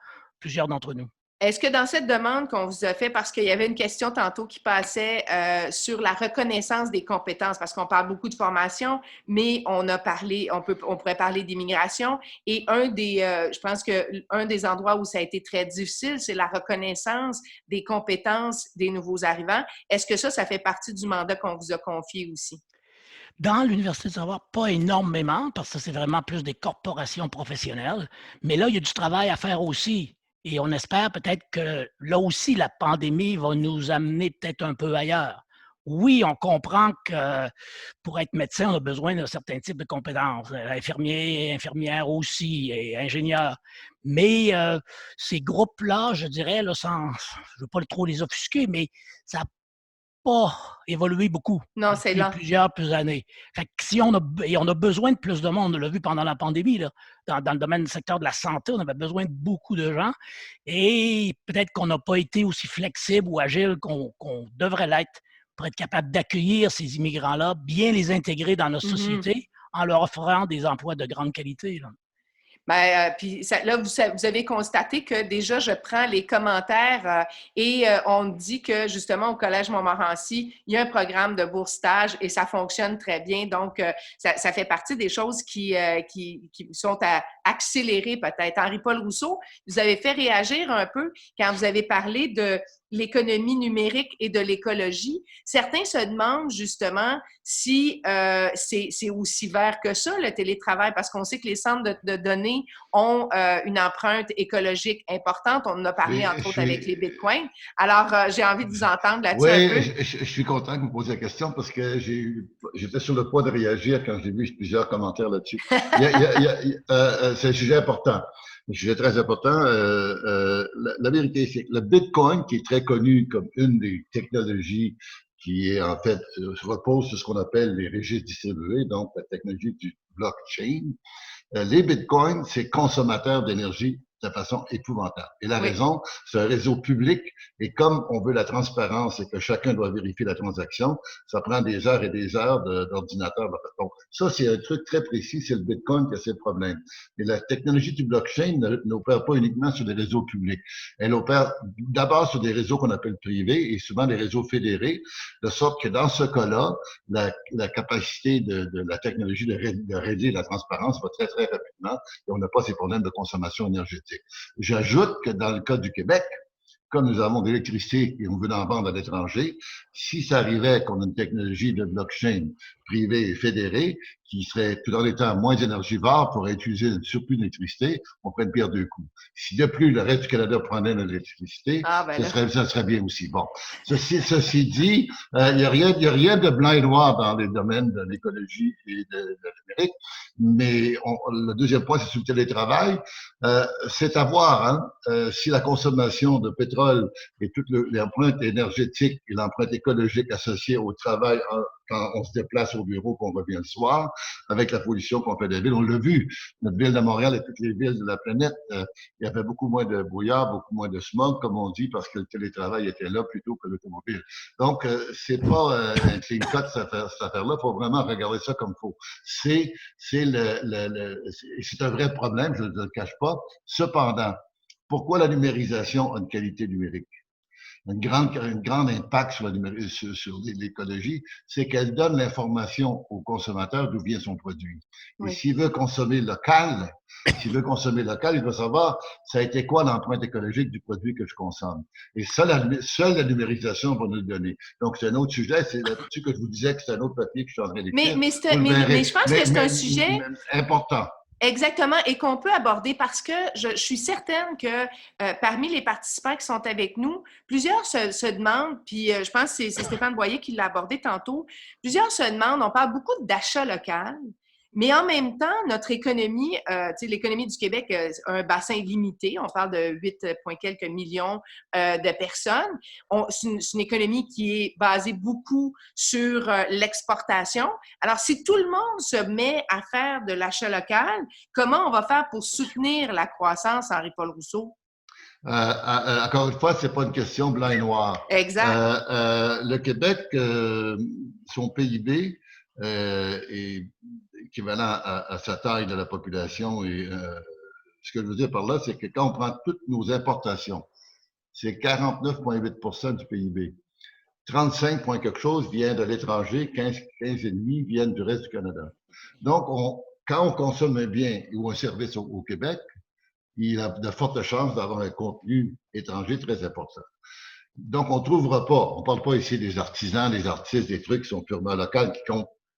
d'entre nous. Est-ce que dans cette demande qu'on vous a fait, parce qu'il y avait une question tantôt qui passait sur la reconnaissance des compétences, parce qu'on parle beaucoup de formation, mais on a parlé, on pourrait parler d'immigration, et je pense que un des endroits où ça a été très difficile, c'est la reconnaissance des compétences des nouveaux arrivants. Est-ce que ça fait partie du mandat qu'on vous a confié aussi? Dans l'Université du savoir, pas énormément, parce que c'est vraiment plus des corporations professionnelles, mais là, il y a du travail à faire aussi. Et on espère peut-être que là aussi, la pandémie va nous amener peut-être un peu ailleurs. Oui, on comprend que pour être médecin, on a besoin d'un certain type de compétences. Infirmier, infirmière aussi, et ingénieur. Mais ces groupes-là, je dirais, là, je ne veux pas trop les offusquer, mais ça n'a pas évolué beaucoup Non, c'est depuis là. plusieurs années. Fait que si on a besoin de plus de monde, on l'a vu pendant la pandémie, là, dans le domaine du secteur de la santé, on avait besoin de beaucoup de gens et peut-être qu'on n'a pas été aussi flexible ou agile qu'on devrait l'être pour être capable d'accueillir ces immigrants-là, bien les intégrer dans notre société en leur offrant des emplois de grande qualité. Là. Ben, puis là, vous avez constaté que déjà, je prends les commentaires et on dit que justement au Collège Montmorency, il y a un programme de bourse stage et ça fonctionne très bien. Donc, ça fait partie des choses qui sont à accélérer peut-être. Henri-Paul Rousseau, vous avez fait réagir un peu quand vous avez parlé l'économie numérique et de l'écologie. Certains se demandent justement si c'est aussi vert que ça, le télétravail, parce qu'on sait que les centres de données ont une empreinte écologique importante. On en a parlé, entre autres, avec les bitcoins. Alors, j'ai envie de vous entendre là-dessus un peu. Je suis content que vous posiez la question parce que j'étais sur le point de réagir quand j'ai vu plusieurs commentaires là-dessus. C'est un sujet important. Un sujet très important. La vérité, c'est que le Bitcoin, qui est très connu comme une des technologies qui est en fait repose sur ce qu'on appelle les registres distribués, donc la technologie du blockchain. Les bitcoins, c'est consommateur d'énergie de façon épouvantable. Et la raison, c'est un réseau public et comme on veut la transparence et que chacun doit vérifier la transaction, ça prend des heures et des heures d'ordinateur. Donc, ça, c'est un truc très précis, c'est le bitcoin qui a ses problèmes. Et la technologie du blockchain n'opère pas uniquement sur des réseaux publics. Elle opère d'abord sur des réseaux qu'on appelle privés et souvent des réseaux fédérés, de sorte que dans ce cas-là, la capacité de la technologie de réduire la transparence va très, très rapidement et on n'a pas ces problèmes de consommation énergétique. J'ajoute que dans le cas du Québec, comme nous avons de l'électricité et on veut en vendre à l'étranger, si ça arrivait qu'on a une technologie de blockchain privée et fédérée qui serait tout en étant moins énergivore pour utiliser un surplus d'électricité, on ferait une pierre deux coups. Si de plus le reste du Canada prenait de l'électricité, ça serait bien aussi. Bon, ceci dit, il n'y a rien de blanc et noir dans les domaines de l'écologie et de numérique, mais le deuxième point, c'est sur le télétravail. C'est à voir si la consommation de pétrole et toute l'empreinte énergétique et l'empreinte écologique associée au travail quand on se déplace au bureau, qu'on revient le soir, avec la pollution qu'on fait des villes. On l'a vu, notre ville de Montréal et toutes les villes de la planète, il y avait beaucoup moins de brouillard, beaucoup moins de smog, comme on dit, parce que le télétravail était là plutôt que l'automobile. Donc, c'est pas un clean cut, cette affaire-là. Il faut vraiment regarder ça comme il faut. C'est un vrai problème, je ne le cache pas. Cependant, pourquoi la numérisation a une qualité numérique? Un grand impact sur l'écologie, c'est qu'elle donne l'information au consommateur d'où vient son produit. Et s'il veut consommer local, il doit savoir ça a été quoi l'empreinte écologique du produit que je consomme. Et ça, seule la numérisation va nous le donner. Donc, c'est un autre sujet. C'est là-dessus que je vous disais que c'est un autre papier que je suis en train d'écrire. Mais je pense que c'est un sujet important. Exactement, et qu'on peut aborder parce que je suis certaine que parmi les participants qui sont avec nous, plusieurs se demandent, puis je pense que c'est Stéphane Boyer qui l'a abordé tantôt, plusieurs se demandent, on parle beaucoup d'achat local, mais en même temps, notre économie, l'économie du Québec a un bassin limité. On parle de 8 quelques millions de personnes. C'est une économie qui est basée beaucoup sur l'exportation. Alors, si tout le monde se met à faire de l'achat local, comment on va faire pour soutenir la croissance, Henri-Paul Rousseau? Encore une fois, c'est pas une question blanc et noir. Exact. Le Québec, son PIB est équivalent à sa taille de la population. Et ce que je veux dire par là, c'est que quand on prend toutes nos importations, c'est 49,8% du PIB. 35 points quelque chose vient de l'étranger, 15,5 viennent du reste du Canada. Donc, quand on consomme un bien ou un service au Québec, il a de fortes chances d'avoir un contenu étranger très important. Donc, on ne trouvera pas, on ne parle pas ici des artisans, des artistes, des trucs qui sont purement locaux, qui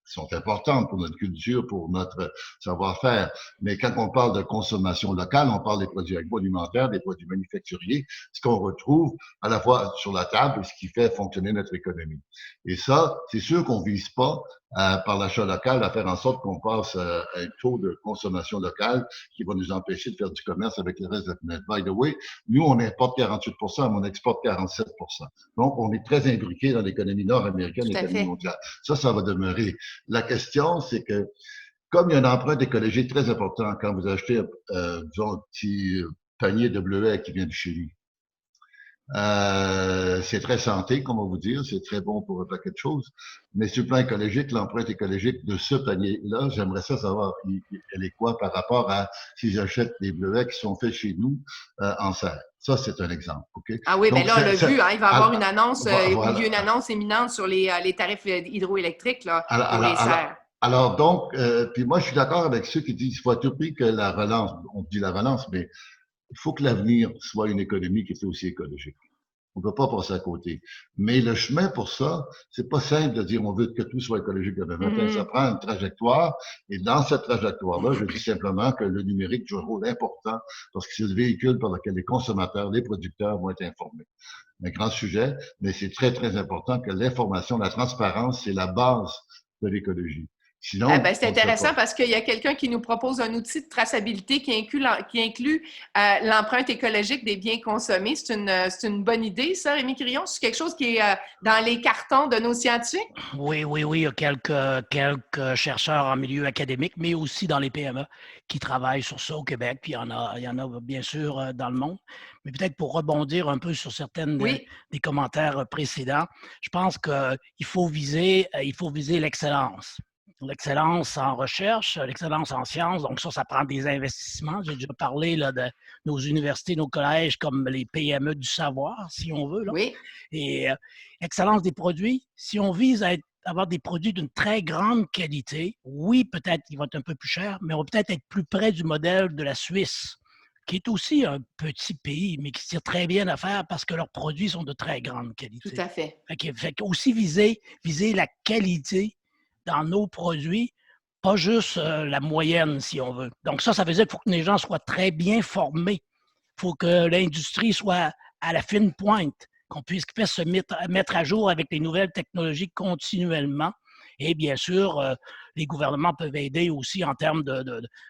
sont importantes pour notre culture, pour notre savoir-faire. Mais quand on parle de consommation locale, on parle des produits agroalimentaires, des produits manufacturiers, ce qu'on retrouve à la fois sur la table et ce qui fait fonctionner notre économie. Et ça, c'est sûr qu'on vise pas par l'achat local à faire en sorte qu'on passe à un taux de consommation locale qui va nous empêcher de faire du commerce avec le reste de la planète. By the way, nous, on importe 48%, mais on exporte 47%. Donc, on est très imbriqué dans l'économie nord-américaine et l'économie mondiale. Ça va demeurer. La question, c'est que comme il y a une empreinte écologique très importante quand vous achetez, disons, un petit panier de bleuets qui vient du Chili, c'est très santé, comme on va vous dire, c'est très bon pour un paquet de choses. Mais sur le plan écologique, l'empreinte écologique de ce panier-là, j'aimerais savoir, elle est quoi par rapport à si j'achète des bleuets qui sont faits chez nous en serre. Ça, c'est un exemple. Okay? Ah oui, bien là, on l'a vu, il va y avoir une annonce, il y a une annonce imminente sur les tarifs hydroélectriques là, pour les serres. Alors donc, puis moi, je suis d'accord avec ceux qui disent qu'il faut à tout prix que la relance, on dit la relance, mais il faut que l'avenir soit une économie qui est aussi écologique. On ne peut pas passer à côté. Mais le chemin pour ça, c'est pas simple de dire on veut que tout soit écologique demain matin. Ça prend une trajectoire. Et dans cette trajectoire-là, je dis simplement que le numérique joue un rôle important parce que c'est le véhicule par lequel les consommateurs, les producteurs vont être informés. Un grand sujet, mais c'est très, très important que l'information, la transparence, c'est la base de l'écologie. Ah Sinon, ben, c'est on ne le fait intéressant pas. parce qu'il y a quelqu'un qui nous propose un outil de traçabilité qui inclut l'empreinte écologique des biens consommés. C'est une bonne idée, ça, Rémi Quirion? C'est quelque chose qui est dans les cartons de nos scientifiques? Oui, oui, oui. Il y a quelques chercheurs en milieu académique, mais aussi dans les PME qui travaillent sur ça au Québec. Puis il y en a bien sûr dans le monde. Mais peut-être pour rebondir un peu sur certaines Oui, des commentaires précédents, je pense qu'il faut viser l'excellence. L'excellence en recherche, l'excellence en sciences. Donc ça prend des investissements. J'ai déjà parlé là, de nos universités, nos collèges comme les PME du savoir, si on veut. Là. oui, Et excellence des produits, si on vise à avoir des produits d'une très grande qualité, oui, peut-être qu'il va être un peu plus cher, mais on va peut-être être plus près du modèle de la Suisse, qui est aussi un petit pays, mais qui se tire très bien à faire parce que leurs produits sont de très grande tout qualité. à fait. Fait qu'aussi viser la qualité dans nos produits, pas juste la moyenne, si on veut. Donc ça veut dire qu'il faut que les gens soient très bien formés. Il faut que l'industrie soit à la fine pointe, qu'on puisse se mettre à jour avec les nouvelles technologies continuellement. Et bien sûr, les gouvernements peuvent aider aussi en termes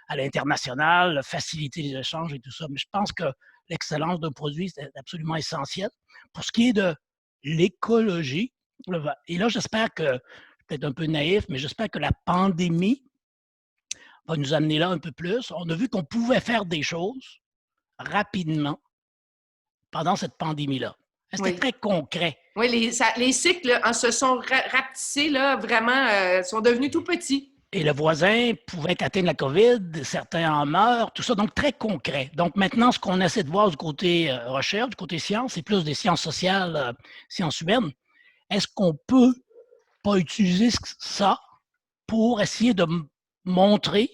à l'international, faciliter les échanges et tout ça. Mais je pense que l'excellence d'un produit, c'est absolument essentiel. Pour ce qui est de l'écologie, et là, j'espère que, peut-être un peu naïf, mais j'espère que la pandémie va nous amener là un peu plus. On a vu qu'on pouvait faire des choses rapidement pendant cette pandémie-là. C'était Oui. très concret. Oui, les cycles se sont rapetissés, là, vraiment, sont devenus tout petits. Et le voisin pouvait atteindre la COVID, certains en meurent, tout ça, donc très concret. Donc maintenant, ce qu'on essaie de voir du côté recherche, du côté science, c'est plus des sciences sociales, sciences humaines. Est-ce qu'on peut pas utiliser ça pour essayer de montrer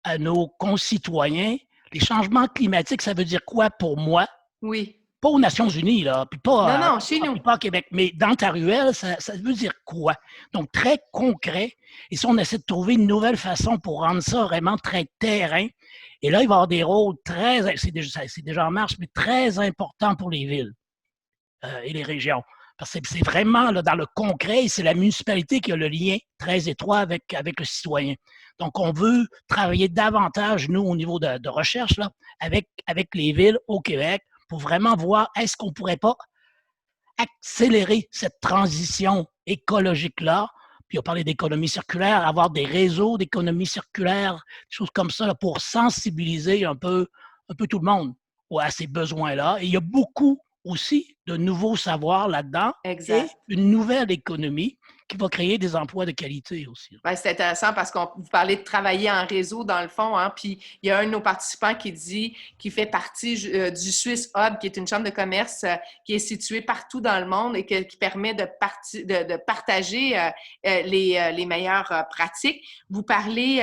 à nos concitoyens les changements climatiques, ça veut dire quoi pour moi? Oui. Pas aux Nations Unies, là, Non, non, chez nous. puis pas au Québec, mais dans ta ruelle, ça veut dire quoi? Donc, très concret. Et si on essaie de trouver une nouvelle façon pour rendre ça vraiment très terrain, et là, il va y avoir des rôles c'est déjà en marche, mais très importants pour les villes et les régions. Parce que c'est vraiment là, dans le concret, et c'est la municipalité qui a le lien très étroit avec le citoyen. Donc, on veut travailler davantage, nous, au niveau de recherche, là, avec les villes au Québec, pour vraiment voir est-ce qu'on ne pourrait pas accélérer cette transition écologique-là. Puis on parlait d'économie circulaire, avoir des réseaux d'économie circulaire, des choses comme ça là, pour sensibiliser un peu tout le monde à ces besoins-là. Et il y a beaucoup aussi de nouveaux savoirs là-dedans et Exact. une nouvelle économie qui va créer des emplois de qualité aussi. Ben, c'est intéressant parce qu'on vous parlez de travailler en réseau dans le fond, hein, puis il y a un de nos participants qui fait partie du Swiss Hub, qui est une chambre de commerce qui est située partout dans le monde et qui permet de partager les meilleures pratiques. Vous parlez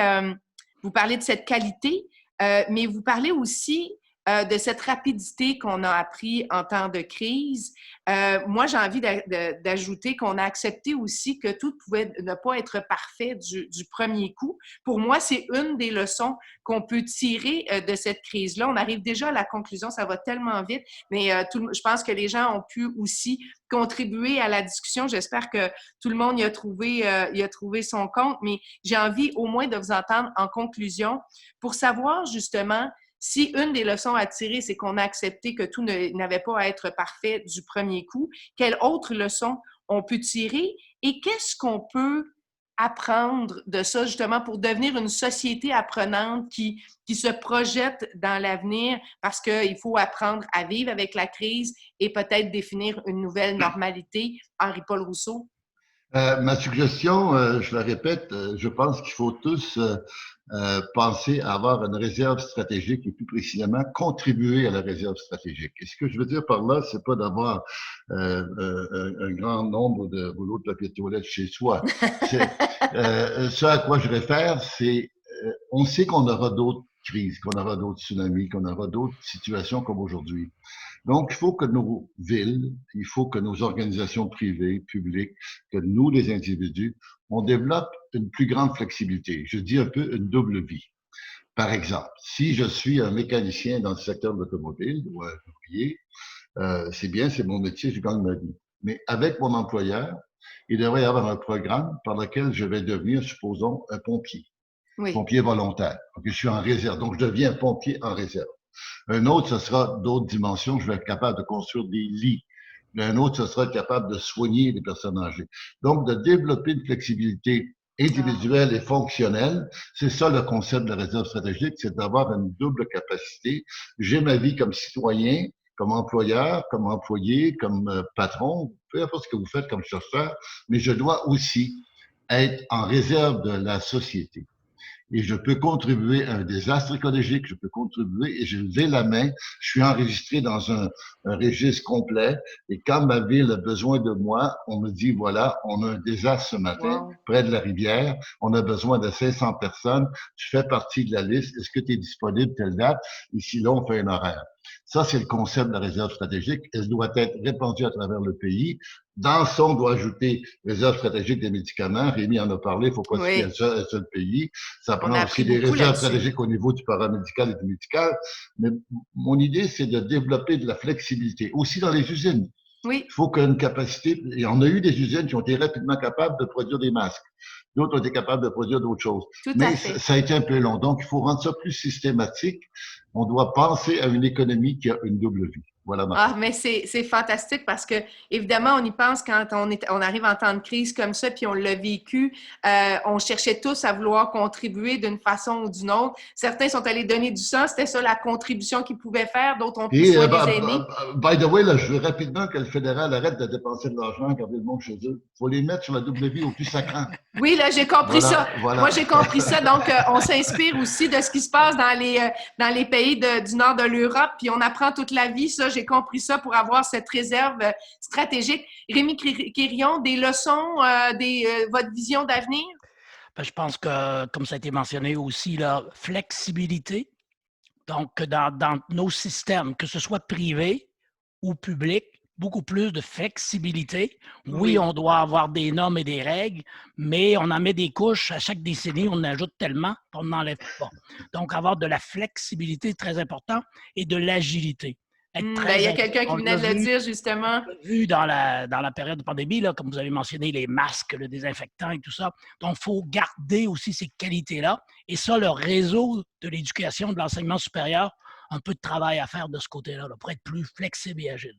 de cette qualité, mais vous parlez aussi de cette rapidité qu'on a appris en temps de crise. Moi, j'ai envie d'ajouter qu'on a accepté aussi que tout pouvait ne pas être parfait du premier coup. Pour moi, c'est une des leçons qu'on peut tirer de cette crise-là. On arrive déjà à la conclusion, ça va tellement vite, mais je pense que les gens ont pu aussi contribuer à la discussion. J'espère que tout le monde y a trouvé son compte, mais j'ai envie au moins de vous entendre en conclusion pour savoir justement si une des leçons à tirer, c'est qu'on a accepté que tout n'avait pas à être parfait du premier coup, quelle autre leçon on peut tirer et qu'est-ce qu'on peut apprendre de ça justement pour devenir une société apprenante qui se projette dans l'avenir parce qu'il faut apprendre à vivre avec la crise et peut-être définir une nouvelle normalité. Henri-Paul Rousseau. Ma suggestion, je la répète, je pense qu'il faut tous penser à avoir une réserve stratégique et plus précisément contribuer à la réserve stratégique. Et ce que je veux dire par là, c'est pas d'avoir un grand nombre de rouleaux de papier de toilette chez soi. Ce à quoi je réfère, c'est on sait qu'on aura d'autres crises, qu'on aura d'autres tsunamis, qu'on aura d'autres situations comme aujourd'hui. Donc, il faut que nos villes, il faut que nos organisations privées, publiques, que nous, les individus, on développe une plus grande flexibilité. Je dis un peu une double vie. Par exemple, si je suis un mécanicien dans le secteur de l'automobile ou un ouvrier, c'est bien, c'est mon métier, je gagne ma vie. Mais avec mon employeur, il devrait y avoir un programme par lequel je vais devenir, supposons, un pompier. Oui. Pompier volontaire. Donc, je suis en réserve. Donc, je deviens pompier en réserve. Un autre, ce sera d'autres dimensions. Je vais être capable de construire des lits. Un autre, ce sera capable de soigner les personnes âgées. Donc, de développer une flexibilité individuelle et fonctionnelle, c'est ça le concept de la réserve stratégique, c'est d'avoir une double capacité. J'ai ma vie comme citoyen, comme employeur, comme employé, comme patron, peu importe ce que vous faites comme chercheur, mais je dois aussi être en réserve de la société. Et je peux contribuer à un désastre écologique, je peux contribuer et je lève la main. Je suis enregistré dans un registre complet et quand ma ville a besoin de moi, on me dit, voilà, on a un désastre ce matin près de la rivière, on a besoin de 500 personnes, tu fais partie de la liste, est-ce que tu es disponible telle date? Ici, là, on fait un horaire. Ça, c'est le concept de la réserve stratégique. Elle doit être répandue à travers le pays. Dans son, on doit ajouter réserve stratégique des médicaments. Rémi en a parlé, il ne faut pas se fier à un seul pays. Ça prend aussi des réserves stratégiques au niveau du paramédical et du médical. Mais mon idée, c'est de développer de la flexibilité, aussi dans les usines. Oui. Il faut qu'une capacité, et on a eu des usines qui ont été rapidement capables de produire des masques. D'autres ont été capables de produire d'autres choses. Mais ça a été un peu long. Donc, il faut rendre ça plus systématique. On doit penser à une économie qui a une double vie. Voilà. Mais c'est fantastique parce que, évidemment, on y pense quand on arrive en temps de crise comme ça, puis on l'a vécu. On cherchait tous à vouloir contribuer d'une façon ou d'une autre. Certains sont allés donner du sang, c'était ça la contribution qu'ils pouvaient faire. D'autres ont pu soigner les aînés. By the way, là, je veux rapidement que le fédéral arrête de dépenser de l'argent, garder le monde chez eux. Il faut les mettre sur la double vie au plus sacrant. Oui, là, j'ai compris ça. Voilà. Moi, j'ai compris ça. Donc, on s'inspire aussi de ce qui se passe dans les pays du nord de l'Europe, puis on apprend toute la vie. Ça, j'ai compris ça pour avoir cette réserve stratégique. Rémi Quirion, des leçons, votre vision d'avenir? Je pense que, comme ça a été mentionné aussi, la flexibilité. Donc, dans nos systèmes, que ce soit privé ou public, beaucoup plus de flexibilité. Oui, on doit avoir des normes et des règles, mais on en met des couches. À chaque décennie, on en ajoute tellement qu'on n'enlève pas. Donc, avoir de la flexibilité est très important et de l'agilité. Il y a quelqu'un qui venait de le dire, justement. On l'a vu dans la période de pandémie, là, comme vous avez mentionné, les masques, le désinfectant et tout ça. Donc, il faut garder aussi ces qualités-là. Et ça, le réseau de l'éducation, de l'enseignement supérieur, un peu de travail à faire de ce côté-là, pour être plus flexible et agile.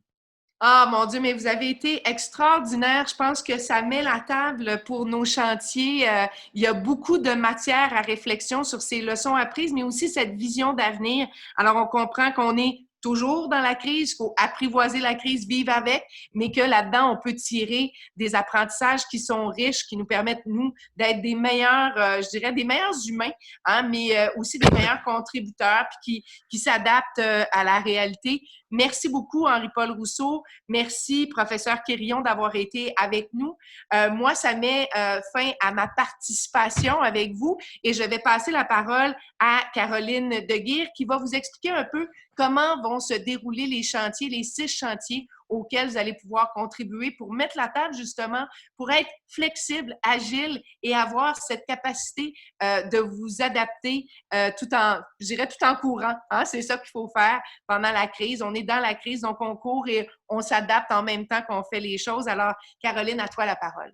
Ah, mon Dieu, mais vous avez été extraordinaire. Je pense que ça met la table pour nos chantiers. Il y a beaucoup de matière à réflexion sur ces leçons apprises, mais aussi cette vision d'avenir. Alors, on comprend qu'on est toujours dans la crise, il faut apprivoiser la crise, vivre avec, mais que là-dedans, on peut tirer des apprentissages qui sont riches, qui nous permettent, nous, d'être des meilleurs, je dirais, des meilleurs humains, hein, mais aussi des meilleurs contributeurs, puis qui s'adaptent à la réalité. Merci beaucoup, Henri-Paul Rousseau. Merci, professeur Quirion, d'avoir été avec nous. Moi, ça met fin à ma participation avec vous et je vais passer la parole à Caroline Deguire qui va vous expliquer un peu comment vont se dérouler les chantiers, les 6 chantiers auxquels vous allez pouvoir contribuer pour mettre la table, justement, pour être flexible, agile et avoir cette capacité de vous adapter tout en courant. Hein? C'est ça qu'il faut faire pendant la crise. On est dans la crise, donc on court et on s'adapte en même temps qu'on fait les choses. Alors, Caroline, à toi la parole.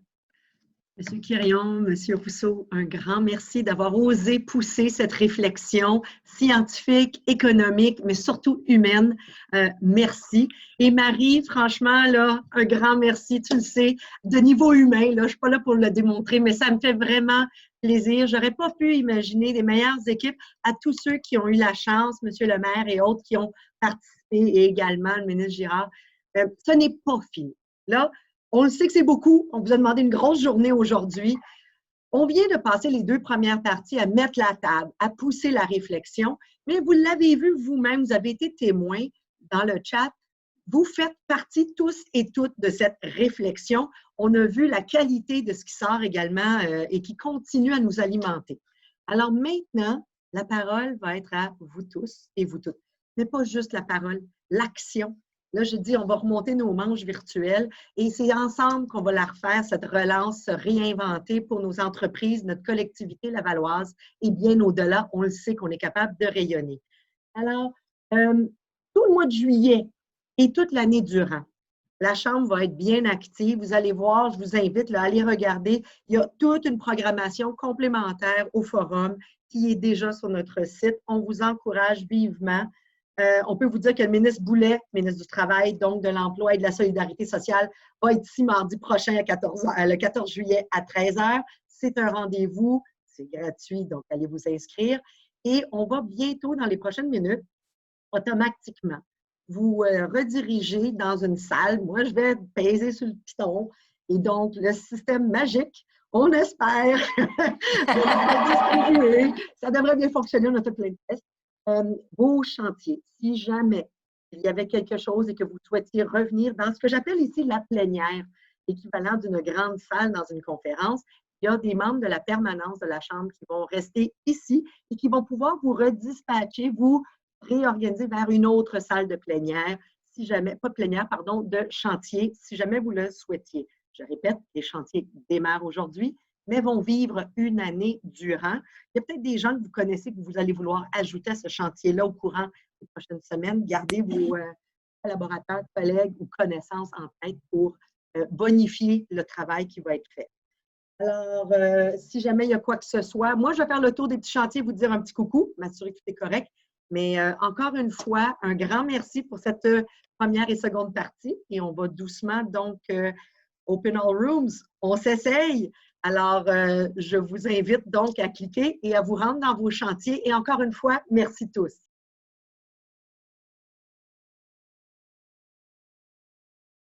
Monsieur Quirion, Monsieur Rousseau, un grand merci d'avoir osé pousser cette réflexion scientifique, économique, mais surtout humaine. Merci. Et Marie, franchement, là, un grand merci, tu le sais, de niveau humain. Là, je ne suis pas là pour le démontrer, mais ça me fait vraiment plaisir. Je n'aurais pas pu imaginer des meilleures équipes à tous ceux qui ont eu la chance, Monsieur le maire et autres qui ont participé, et également le ministre Girard. Ce n'est pas fini. Là, on le sait que c'est beaucoup. On vous a demandé une grosse journée aujourd'hui. On vient de passer les 2 premières parties à mettre la table, à pousser la réflexion, mais vous l'avez vu vous-même, vous avez été témoin dans le chat. Vous faites partie tous et toutes de cette réflexion. On a vu la qualité de ce qui sort également et qui continue à nous alimenter. Alors maintenant, La parole va être à vous tous et vous toutes. Mais pas juste la parole, l'action. Là, je dis, on va remonter nos manches virtuelles et c'est ensemble qu'on va la refaire, cette relance, se réinventer pour nos entreprises, notre collectivité lavalloise et bien au-delà, on le sait qu'on est capable de rayonner. Alors, tout le mois de juillet et toute l'année durant, la Chambre va être bien active. Vous allez voir, je vous invite là, à aller regarder. Il y a toute une programmation complémentaire au forum qui est déjà sur notre site. On vous encourage vivement. On peut vous dire que le ministre Boulet, ministre du Travail, donc de l'Emploi et de la Solidarité sociale, va être ici mardi prochain le 14 juillet à 13h. C'est un rendez-vous, c'est gratuit, donc allez vous inscrire. Et on va bientôt, dans les prochaines minutes, automatiquement, vous rediriger dans une salle. Moi, je vais peser sur le piton. Et donc, le système magique, on espère, distribuer. Ça devrait bien fonctionner, on a fait plein de tests. Vos chantiers, si jamais il y avait quelque chose et que vous souhaitiez revenir dans ce que j'appelle ici la plénière, équivalent d'une grande salle dans une conférence, il y a des membres de la permanence de la Chambre qui vont rester ici et qui vont pouvoir vous redispatcher, vous réorganiser vers une autre salle de plénière, si jamais, pas plénière, pardon, de chantier, si jamais vous le souhaitiez. Je répète, les chantiers démarrent aujourd'hui, mais vont vivre une année durant. Il y a peut-être des gens que vous connaissez que vous allez vouloir ajouter à ce chantier-là au courant des prochaines semaines. Gardez vos collaborateurs, collègues ou connaissances en tête pour bonifier le travail qui va être fait. Alors, si jamais il y a quoi que ce soit, moi, je vais faire le tour des petits chantiers, vous dire un petit coucou, m'assurer que tout est correct. Mais encore une fois, un grand merci pour cette première et seconde partie. Et on va doucement, donc, Open All Rooms, on s'essaye. Alors, je vous invite donc à cliquer et à vous rendre dans vos chantiers. Et encore une fois, merci tous.